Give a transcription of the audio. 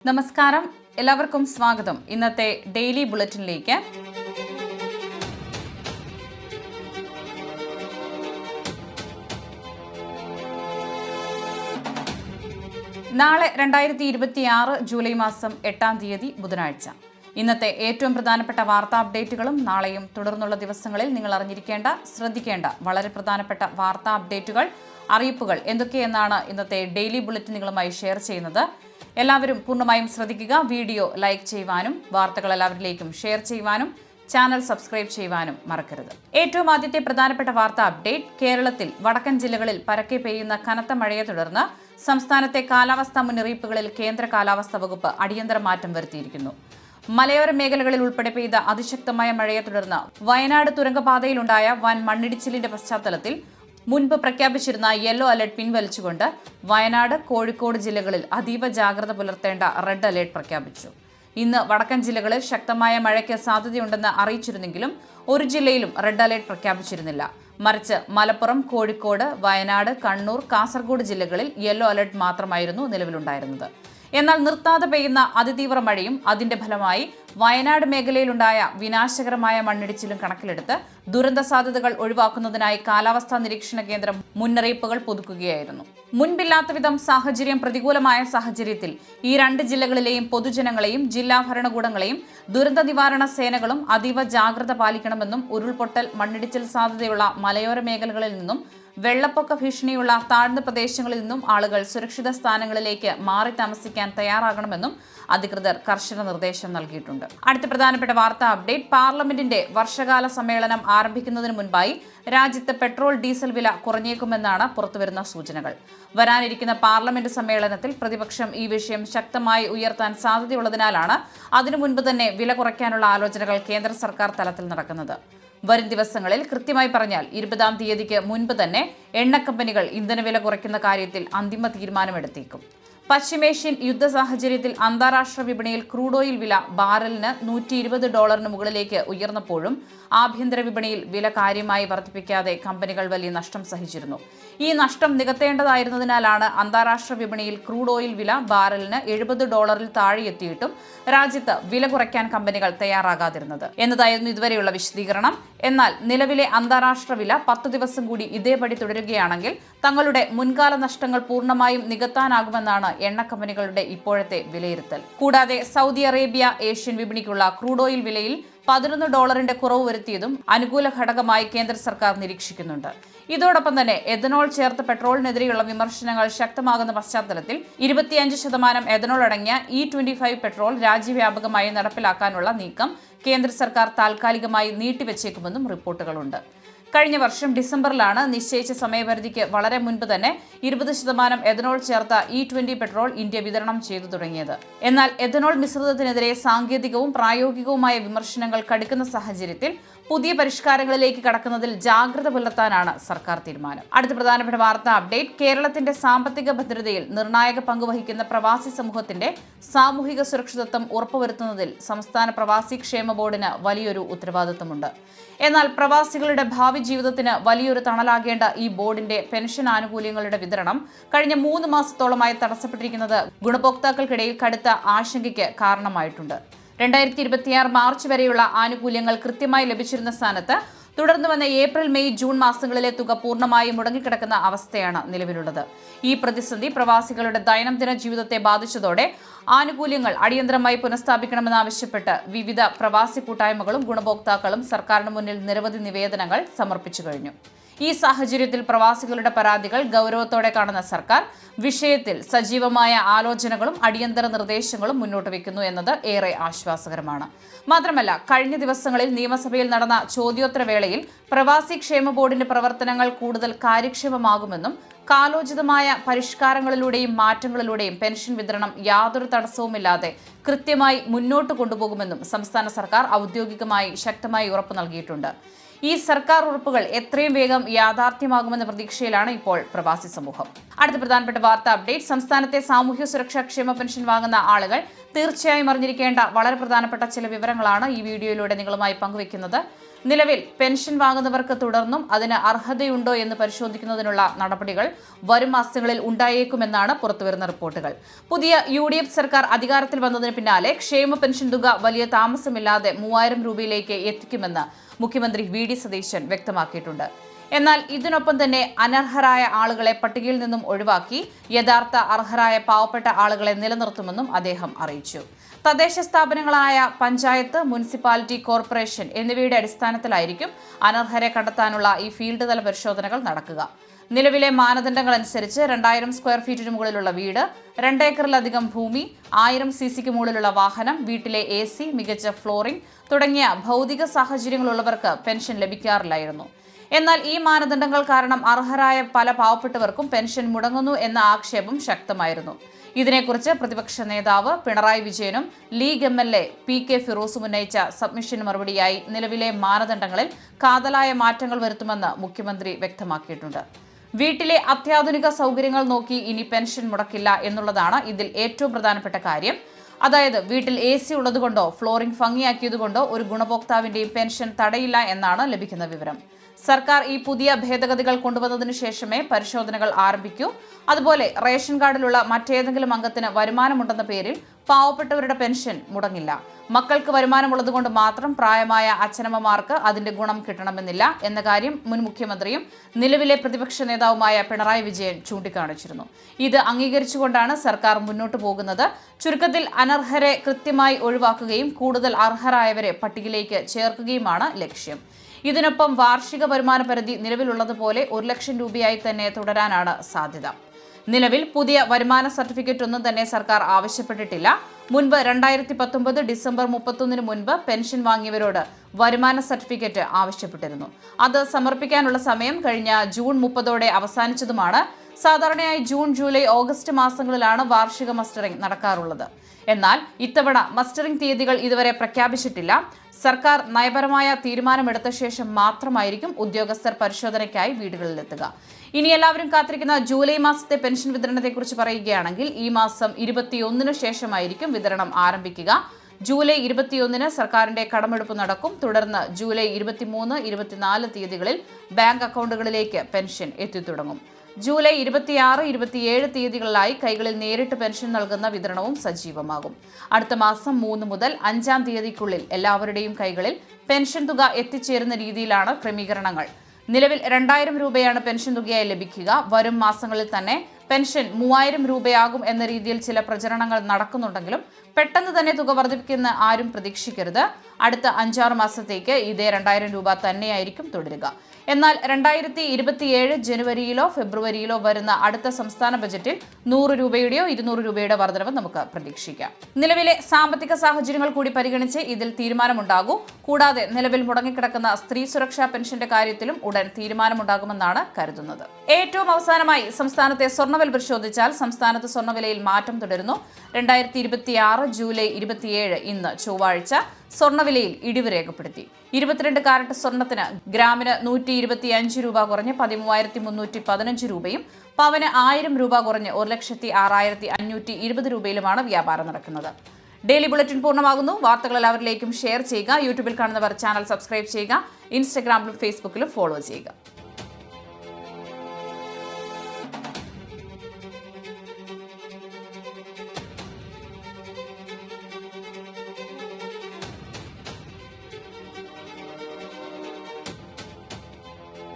നമസ്കാരം, എല്ലാവർക്കും സ്വാഗതം. ഇന്നത്തെ ഡെയിലി ബുള്ളറ്റിനിലേക്ക്. നാളെ 2026 ജൂലൈ മാസം 8-ാം തീയതി ബുധനാഴ്ച. ഇന്നത്തെ ഏറ്റവും പ്രധാനപ്പെട്ട വാർത്താ അപ്ഡേറ്റുകളും നാളെയും തുടർന്നുള്ള ദിവസങ്ങളിൽ നിങ്ങൾ അറിഞ്ഞിരിക്കേണ്ട, ശ്രദ്ധിക്കേണ്ട വളരെ പ്രധാനപ്പെട്ട വാർത്താ അപ്ഡേറ്റുകൾ, അറിയിപ്പുകൾ എന്തൊക്കെയെന്നാണ് ഇന്നത്തെ ഡെയിലി ബുള്ളറ്റിൻ നിങ്ങളുമായി ഷെയർ ചെയ്യുന്നത്. എല്ലാവരും പൂർണ്ണമായും ശ്രദ്ധിക്കുക. വീഡിയോ ലൈക്ക് ചെയ്യുവാനും വാർത്തകൾ എല്ലാവരിലേക്കും ഷെയർ ചെയ്യുവാനും ചാനൽ സബ്സ്ക്രൈബ് ചെയ്യുവാനും മറക്കരുത്. ഏറ്റവും ആദ്യത്തെ പ്രധാനപ്പെട്ട വാർത്താ അപ്ഡേറ്റ്. കേരളത്തിൽ വടക്കൻ ജില്ലകളിൽ പരക്കെ പെയ്യുന്ന കനത്ത മഴയെ തുടർന്ന് സംസ്ഥാനത്തെ കാലാവസ്ഥാ മുന്നറിയിപ്പുകളിൽ കേന്ദ്ര കാലാവസ്ഥാ വകുപ്പ് അടിയന്തര മാറ്റം വരുത്തിയിരിക്കുന്നു. മലയോര മേഖലകളിൽ ഉൾപ്പെടെ പെയ്ത അതിശക്തമായ മഴയെ തുടർന്ന് വയനാട് തുരങ്കപാതയിലുണ്ടായ വൻ മണ്ണിടിച്ചിലിന്റെ പശ്ചാത്തലത്തിൽ മുൻപ് പ്രഖ്യാപിച്ചിരുന്ന യെല്ലോ അലർട്ട് പിൻവലിച്ചുകൊണ്ട് വയനാട്, കോഴിക്കോട് ജില്ലകളിൽ അതീവ ജാഗ്രത പുലർത്തേണ്ട റെഡ് അലർട്ട് പ്രഖ്യാപിച്ചു. ഇന്ന് വടക്കൻ ജില്ലകളിൽ ശക്തമായ മഴയ്ക്ക് സാധ്യതയുണ്ടെന്ന് അറിയിച്ചിരുന്നെങ്കിലും ഒരു ജില്ലയിലും റെഡ് അലർട്ട് പ്രഖ്യാപിച്ചിരുന്നില്ല. മറിച്ച് മലപ്പുറം, കോഴിക്കോട്, വയനാട്, കണ്ണൂർ, കാസർഗോഡ് ജില്ലകളിൽ യെല്ലോ അലർട്ട് മാത്രമായിരുന്നു നിലവിലുണ്ടായിരുന്നത്. എന്നാൽ നിർത്താതെ പെയ്യുന്ന അതിതീവ്ര മഴയും അതിന്റെ ഫലമായി വയനാട് മേഖലയിലുണ്ടായ വിനാശകരമായ മണ്ണിടിച്ചിലും കണക്കിലെടുത്ത് ദുരന്ത സാധ്യതകൾ ഒഴിവാക്കുന്നതിനായി കാലാവസ്ഥാ നിരീക്ഷണ കേന്ദ്രം മുന്നറിയിപ്പുകൾ പുതുക്കുകയായിരുന്നു. മുൻപില്ലാത്ത വിധം സാഹചര്യം പ്രതികൂലമായ സാഹചര്യത്തിൽ ഈ രണ്ട് ജില്ലകളിലെയും പൊതുജനങ്ങളെയും ജില്ലാ ഭരണകൂടങ്ങളെയും ദുരന്ത നിവാരണ സേനകളും അതീവ ജാഗ്രത പാലിക്കണമെന്നും ഉരുൾപൊട്ടൽ, മണ്ണിടിച്ചിൽ സാധ്യതയുള്ള മലയോര മേഖലകളിൽ നിന്നും വെള്ളപ്പൊക്ക ഭീഷണിയുള്ള താഴ്ന്ന പ്രദേശങ്ങളിൽ നിന്നും ആളുകൾ സുരക്ഷിത സ്ഥാനങ്ങളിലേക്ക് മാറി താമസിക്കാൻ തയ്യാറാകണമെന്നും അധികൃതർ കർശന നിർദ്ദേശം നൽകിയിട്ടുണ്ട്. അടുത്ത പ്രധാനപ്പെട്ട വാർത്താ അപ്ഡേറ്റ്. പാർലമെന്റിന്റെ വർഷകാല സമ്മേളനം ആരംഭിക്കുന്നതിന് മുൻപായി രാജ്യത്ത് പെട്രോൾ, ഡീസൽ വില കുറഞ്ഞേക്കുമെന്നാണ് പുറത്തുവരുന്ന സൂചനകൾ. വരാനിരിക്കുന്ന പാർലമെന്റ് സമ്മേളനത്തിൽ പ്രതിപക്ഷം ഈ വിഷയം ശക്തമായി ഉയർത്താൻ സാധ്യതയുള്ളതിനാലാണ് അതിനു മുൻപ് തന്നെ വില കുറയ്ക്കാനുള്ള ആലോചനകൾ കേന്ദ്ര സർക്കാർ തലത്തിൽ നടക്കുന്നത്. വരും ദിവസങ്ങളിൽ, കൃത്യമായി പറഞ്ഞാൽ 20-ാം തീയതിക്ക് മുൻപ് തന്നെ എണ്ണക്കമ്പനികൾ ഇന്ധനവില കുറയ്ക്കുന്ന കാര്യത്തിൽ അന്തിമ തീരുമാനമെടുത്തേക്കും. പശ്ചിമേഷ്യൻ യുദ്ധ സാഹചര്യത്തിൽ അന്താരാഷ്ട്ര വിപണിയിൽ ക്രൂഡ് ഓയിൽ വില ബാരലിന് $120 മുകളിലേക്ക് ഉയർന്നപ്പോഴും ആഭ്യന്തര വിപണിയിൽ വില കാര്യമായി വർദ്ധിപ്പിക്കാതെ കമ്പനികൾ വലിയ നഷ്ടം സഹിച്ചിരുന്നു. ഈ നഷ്ടം നികത്തേണ്ടതായിരുന്നതിനാലാണ് അന്താരാഷ്ട്ര വിപണിയിൽ ക്രൂഡ് ഓയിൽ വില ബാരലിന് $70 താഴെ എത്തിയിട്ടും രാജ്യത്ത് വില കുറയ്ക്കാൻ കമ്പനികൾ തയ്യാറാകാതിരുന്നത് എന്നതായിരുന്നു ഇതുവരെയുള്ള വിശദീകരണം. എന്നാൽ നിലവിലെ അന്താരാഷ്ട്ര വില 10 ദിവസം കൂടി ഇതേപടി തുടരുകയാണെങ്കിൽ തങ്ങളുടെ മുൻകാല നഷ്ടങ്ങൾ പൂർണ്ണമായും നികത്താനാകുമെന്നാണ് എണ്ണ കമ്പനികളുടെ ഇപ്പോഴത്തെ വിലയിരുത്തൽ. കൂടാതെ സൗദി അറേബ്യ ഏഷ്യൻ വിപണിക്കുള്ള ക്രൂഡ് ഓയിൽ വിലയിൽ $11 കുറവ് വരുത്തിയതും അനുകൂല ഘടകമായി കേന്ദ്ര സർക്കാർ നിരീക്ഷിക്കുന്നുണ്ട്. ഇതോടൊപ്പം തന്നെ എഥനോൾ ചേർത്ത് പെട്രോളിനെതിരെയുള്ള വിമർശനങ്ങൾ ശക്തമാകുന്ന പശ്ചാത്തലത്തിൽ 25% എഥനോൾ അടങ്ങിയ E25 പെട്രോൾ രാജ്യവ്യാപകമായി നടപ്പിലാക്കാനുള്ള നീക്കം കേന്ദ്ര സർക്കാർ താൽക്കാലികമായി നീട്ടിവെച്ചേക്കുമെന്നും റിപ്പോർട്ടുകളുണ്ട്. കഴിഞ്ഞ വർഷം ഡിസംബറിലാണ് നിശ്ചയിച്ച സമയപരിധിക്ക് വളരെ മുൻപ് തന്നെ 20% എഥനോൾ ചേർത്ത E20 പെട്രോൾ ഇന്ത്യ വിതരണം ചെയ്തു തുടങ്ങിയത്. എന്നാൽ എഥനോൾ മിശ്രിതത്തിനെതിരെ സാങ്കേതികവും പ്രായോഗികവുമായ വിമർശനങ്ങൾ കടുക്കുന്ന സാഹചര്യത്തിൽ പുതിയ പരിഷ്കാരങ്ങളിലേക്ക് കടക്കുന്നതിൽ ജാഗ്രത പുലർത്താനാണ് സർക്കാർ തീരുമാനം. അടുത്ത പ്രധാനപ്പെട്ട വാർത്താ അപ്ഡേറ്റ്. കേരളത്തിന്റെ സാമ്പത്തിക ഭദ്രതയിൽ നിർണായക പങ്കുവഹിക്കുന്ന പ്രവാസി സമൂഹത്തിന്റെ സാമൂഹിക സുരക്ഷിതത്വം ഉറപ്പുവരുത്തുന്നതിൽ സംസ്ഥാന പ്രവാസി ക്ഷേമ ബോർഡിന് വലിയൊരു ഉത്തരവാദിത്തമുണ്ട്. എന്നാൽ പ്രവാസികളുടെ ഭാവി ജീവിതത്തിന് വലിയൊരു തണലാകേണ്ട ഈ ബോർഡിന്റെ പെൻഷൻ ആനുകൂല്യങ്ങളുടെ വിതരണം കഴിഞ്ഞ 3 മാസത്തോളമായി തടസ്സപ്പെട്ടിരിക്കുന്നത് ഗുണഭോക്താക്കൾക്കിടയിൽ കടുത്ത ആശങ്കയ്ക്ക് കാരണമായിട്ടുണ്ട്. 2026 മാർച്ച് വരെയുള്ള ആനുകൂല്യങ്ങൾ കൃത്യമായി ലഭിച്ചിരുന്ന സ്ഥാനത്ത് തുടർന്ന് വന്ന ഏപ്രിൽ, മെയ്, ജൂൺ മാസങ്ങളിലെ തുക പൂർണ്ണമായും മുടങ്ങിക്കിടക്കുന്ന അവസ്ഥയാണ് നിലവിലുള്ളത്. ഈ പ്രതിസന്ധി പ്രവാസികളുടെ ദൈനംദിന ജീവിതത്തെ ബാധിച്ചതോടെ ആനുകൂല്യങ്ങൾ അടിയന്തരമായി പുനഃസ്ഥാപിക്കണമെന്നാവശ്യപ്പെട്ട് വിവിധ പ്രവാസി കൂട്ടായ്മകളും ഗുണഭോക്താക്കളും സർക്കാരിന് മുന്നിൽ നിരവധി നിവേദനങ്ങൾ സമർപ്പിച്ചു കഴിഞ്ഞു. ഈ സാഹചര്യത്തിൽ പ്രവാസികളുടെ പരാതികൾ ഗൗരവത്തോടെ കാണുന്ന സർക്കാർ വിഷയത്തിൽ സജീവമായ ആലോചനകളും അടിയന്തര നിർദ്ദേശങ്ങളും മുന്നോട്ട് വയ്ക്കുന്നു എന്നത് ഏറെ ആശ്വാസകരമാണ്. മാത്രമല്ല, കഴിഞ്ഞ ദിവസങ്ങളിൽ നിയമസഭയിൽ നടന്ന ചോദ്യോത്തര വേളയിൽ പ്രവാസി ക്ഷേമ ബോർഡിന്റെ പ്രവർത്തനങ്ങൾ കൂടുതൽ കാര്യക്ഷമമാകുമെന്നും കാലോചിതമായ പരിഷ്കാരങ്ങളിലൂടെയും മാറ്റങ്ങളിലൂടെയും പെൻഷൻ വിതരണം യാതൊരു തടസ്സവുമില്ലാതെ കൃത്യമായി മുന്നോട്ട് കൊണ്ടുപോകുമെന്നും സംസ്ഥാന സർക്കാർ ഔദ്യോഗികമായി ശക്തമായി ഉറപ്പു നൽകിയിട്ടുണ്ട്. ഈ സർക്കാർ ഉറപ്പുകൾ എത്രയും വേഗം യാഥാർത്ഥ്യമാകുമെന്ന പ്രതീക്ഷയിലാണ് ഇപ്പോൾ പ്രവാസി സമൂഹം. അടുത്ത പ്രധാനപ്പെട്ട വാർത്താ അപ്ഡേറ്റ്. സംസ്ഥാനത്തെ സാമൂഹ്യ സുരക്ഷാ ക്ഷേമ പെൻഷൻ വാങ്ങുന്ന ആളുകൾ തീർച്ചയായും അറിഞ്ഞിരിക്കേണ്ട വളരെ പ്രധാനപ്പെട്ട ചില വിവരങ്ങളാണ് ഈ വീഡിയോയിലൂടെ നിങ്ങളുമായി പങ്കുവയ്ക്കുന്നത്. നിലവിൽ പെൻഷൻ വാങ്ങുന്നവർക്ക് തുടർന്നും അതിന് അർഹതയുണ്ടോ എന്ന് പരിശോധിക്കുന്നതിനുള്ള നടപടികൾ വരും മാസങ്ങളിൽ ഉണ്ടായേക്കുമെന്നാണ് പുറത്തുവരുന്ന റിപ്പോർട്ടുകൾ. പുതിയ UDF സർക്കാർ അധികാരത്തിൽ വന്നതിന് പിന്നാലെ ക്ഷേമ പെൻഷൻ തുക വലിയ താമസമില്ലാതെ 3000 രൂപയിലേക്ക് എത്തിക്കുമെന്ന് മുഖ്യമന്ത്രി VD സതീശൻ വ്യക്തമാക്കിയിട്ടുണ്ട്. എന്നാൽ ഇതിനൊപ്പം തന്നെ അനർഹരായ ആളുകളെ പട്ടികയിൽ നിന്നും ഒഴിവാക്കി യഥാർത്ഥ അർഹരായ പാവപ്പെട്ട ആളുകളെ നിലനിർത്തുമെന്നും അദ്ദേഹം അറിയിച്ചു. തദ്ദേശ സ്ഥാപനങ്ങളായ പഞ്ചായത്ത്, മുനിസിപ്പാലിറ്റി, കോർപ്പറേഷൻ എന്നിവയുടെ അടിസ്ഥാനത്തിലായിരിക്കും അനർഹരെ കണ്ടെത്താനുള്ള ഈ ഫീൽഡ് തല പരിശോധനകൾ നടക്കുക. നിലവിലെ മാനദണ്ഡങ്ങൾ അനുസരിച്ച് 2000 സ്ക്വയർ ഫീറ്റിന് മുകളിലുള്ള വീട്, 2 ഏക്കറിലധികം ഭൂമി, 1000 CCക്ക് മുകളിലുള്ള വാഹനം, വീട്ടിലെ AC, മികച്ച ഫ്ലോറിംഗ് തുടങ്ങിയ ഭൗതിക സാഹചര്യങ്ങളുള്ളവർക്ക് പെൻഷൻ ലഭിക്കാറില്ലായിരുന്നു. എന്നാൽ ഈ മാനദണ്ഡങ്ങൾ കാരണം അർഹരായ പല പാവപ്പെട്ടവർക്കും പെൻഷൻ മുടങ്ങുന്നു എന്ന ആക്ഷേപം ശക്തമായിരുന്നു. ഇതിനെക്കുറിച്ച് പ്രതിപക്ഷ നേതാവ് പിണറായി വിജയനും ലീഗ് MLA PK ഫിറോസും ഉന്നയിച്ച സബ്മിഷന് മറുപടിയായി നിലവിലെ മാനദണ്ഡങ്ങളിൽ കാതലായ മാറ്റങ്ങൾ വരുത്തുമെന്ന് മുഖ്യമന്ത്രി വ്യക്തമാക്കിയിട്ടുണ്ട്. വീട്ടിലെ അത്യാധുനിക സൗകര്യങ്ങൾ നോക്കി ഇനി പെൻഷൻ മുടക്കില്ല എന്നുള്ളതാണ് ഇതിൽ ഏറ്റവും പ്രധാനപ്പെട്ട കാര്യം. അതായത് വീട്ടിൽ AC ഉള്ളതുകൊണ്ടോ ഫ്ലോറിംഗ് ഭംഗിയാക്കിയതുകൊണ്ടോ ഒരു ഗുണഭോക്താവിന്റെയും പെൻഷൻ തടയില്ല എന്നാണ് ലഭിക്കുന്ന വിവരം. സർക്കാർ ഈ പുതിയ ഭേദഗതികൾ കൊണ്ടുവന്നതിനു ശേഷമേ പരിശോധനകൾ ആരംഭിക്കൂ. അതുപോലെ റേഷൻ കാർഡിലുള്ള മറ്റേതെങ്കിലും അംഗത്തിന് വരുമാനമുണ്ടെന്ന പേരിൽ പാവപ്പെട്ടവരുടെ പെൻഷൻ മുടങ്ങില്ല. മക്കൾക്ക് വരുമാനമുള്ളതുകൊണ്ട് മാത്രം പ്രായമായ അച്ഛനമ്മമാർക്ക് അതിന്റെ ഗുണം കിട്ടണമെന്നില്ല എന്ന കാര്യം മുൻ മുഖ്യമന്ത്രിയും നിലവിലെ പ്രതിപക്ഷ നേതാവുമായ പിണറായി വിജയൻ ചൂണ്ടിക്കാണിച്ചിരുന്നു. ഇത് അംഗീകരിച്ചുകൊണ്ടാണ് സർക്കാർ മുന്നോട്ടു പോകുന്നത്. ചുരുക്കത്തിൽ അനർഹരെ കൃത്യമായി ഒഴിവാക്കുകയും കൂടുതൽ അർഹരായവരെ പട്ടികയിലേക്ക് ചേർക്കുകയുമാണ് ലക്ഷ്യം. ഇതിനൊപ്പം വാർഷിക വരുമാന പരിധി നിലവിലുള്ളതുപോലെ 1 ലക്ഷം രൂപയായി തന്നെ തുടരാനാണ് സാധ്യത. നിലവിൽ പുതിയ വരുമാന സർട്ടിഫിക്കറ്റ് ഒന്നും തന്നെ സർക്കാർ ആവശ്യപ്പെട്ടിട്ടില്ല. മുൻപ് 2019 ഡിസംബർ 31 മുൻപ് പെൻഷൻ വാങ്ങിയവരോട് വരുമാന സർട്ടിഫിക്കറ്റ് ആവശ്യപ്പെട്ടിരുന്നു. അത് സമർപ്പിക്കാനുള്ള സമയം കഴിഞ്ഞ ജൂൺ 30 അവസാനിച്ചതുമാണ്. സാധാരണയായി ജൂൺ, ജൂലൈ, ഓഗസ്റ്റ് മാസങ്ങളിലാണ് വാർഷിക മസ്റ്ററിംഗ് നടക്കാറുള്ളത്. എന്നാൽ ഇത്തവണ മസ്റ്ററിംഗ് തീയതികൾ ഇതുവരെ പ്രഖ്യാപിച്ചിട്ടില്ല. സർക്കാർ നയപരമായ തീരുമാനമെടുത്ത ശേഷം മാത്രമായിരിക്കും ഉദ്യോഗസ്ഥർ പരിശോധനയ്ക്കായി വീടുകളിലെത്തുക. ഇനി എല്ലാവരും കാത്തിരിക്കുന്ന ജൂലൈ മാസത്തെ പെൻഷൻ വിതരണത്തെക്കുറിച്ച് പറയുകയാണെങ്കിൽ ഈ മാസം 21 ശേഷമായിരിക്കും വിതരണം ആരംഭിക്കുക. ജൂലൈ 21 സർക്കാരിന്റെ കടമെടുപ്പ് നടക്കും. തുടർന്ന് ജൂലൈ 23, 24 തീയതികളിൽ ബാങ്ക് അക്കൗണ്ടുകളിലേക്ക് പെൻഷൻ എത്തിത്തുടങ്ങും. ജൂലൈ 26, 27 തീയതികളിലായി കൈകളിൽ നേരിട്ട് പെൻഷൻ നൽകുന്ന വിതരണവും സജീവമാകും. അടുത്ത മാസം 3 മുതൽ 5 തീയതിക്കുള്ളിൽ എല്ലാവരുടെയും കൈകളിൽ പെൻഷൻ തുക എത്തിച്ചേരുന്ന രീതിയിലാണ് ക്രമീകരണങ്ങൾ. നിലവിൽ 2000 രൂപയാണ് പെൻഷൻ തുകയായി ലഭിക്കുക. വരും മാസങ്ങളിൽ തന്നെ പെൻഷൻ 3000 രൂപയാകും എന്ന രീതിയിൽ ചില പ്രചരണങ്ങൾ നടക്കുന്നുണ്ടെങ്കിലും പെട്ടെന്ന് തന്നെ തുക വർദ്ധിപ്പിക്കുന്ന ആരും പ്രതീക്ഷിക്കരുത്. അടുത്ത 5-6 മാസത്തേക്ക് ഇതേ 2000 രൂപ തന്നെയായിരിക്കും തുടരുക. എന്നാൽ 2027 ജനുവരിയിലോ ഫെബ്രുവരിയിലോ വരുന്ന അടുത്ത സംസ്ഥാന ബജറ്റിൽ 100 രൂപയുടെയോ 200 രൂപയുടെ വർധനവ് നമുക്ക് പ്രതീക്ഷിക്കാം. നിലവിലെ സാമ്പത്തിക സാഹചര്യങ്ങൾ കൂടി പരിഗണിച്ച് ഇതിൽ തീരുമാനമുണ്ടാകൂ. കൂടാതെ നിലവിൽ മുടങ്ങിക്കിടക്കുന്ന സ്ത്രീ സുരക്ഷാ പെൻഷന്റെ കാര്യത്തിലും ഉടൻ തീരുമാനമുണ്ടാകുമെന്നാണ് കരുതുന്നത്. ഏറ്റവും അവസാനമായി സംസ്ഥാനത്തെ സ്വർണ്ണവില പരിശോധിച്ചാൽ സംസ്ഥാനത്ത് സ്വർണ്ണവിലയിൽ മാറ്റം തുടരുന്നു. 2026 ജൂലൈ 27 ഇന്ന് ചൊവ്വാഴ്ച സ്വർണ്ണവിലയിൽ ഇടിവ് രേഖപ്പെടുത്തി. 22 കാരറ്റ് സ്വർണ്ണത്തിന് ഗ്രാമിന് 125 രൂപ കുറഞ്ഞ് 13,315 രൂപയും പവന് 1000 രൂപ കുറഞ്ഞ് 1,06,520 രൂപയിലുമാണ് വ്യാപാരം നടക്കുന്നത്. ഡെയിലി ബുള്ളറ്റിൻ പൂർണ്ണമാകുന്നു. വാർത്തകൾ എല്ലാവരിലേക്കും ഷെയർ ചെയ്യുക. യൂട്യൂബിൽ കാണുന്നവർ ചാനൽ സബ്സ്ക്രൈബ് ചെയ്യുക. ഇൻസ്റ്റഗ്രാമിലും ഫേസ്ബുക്കിലും ഫോളോ ചെയ്യുക.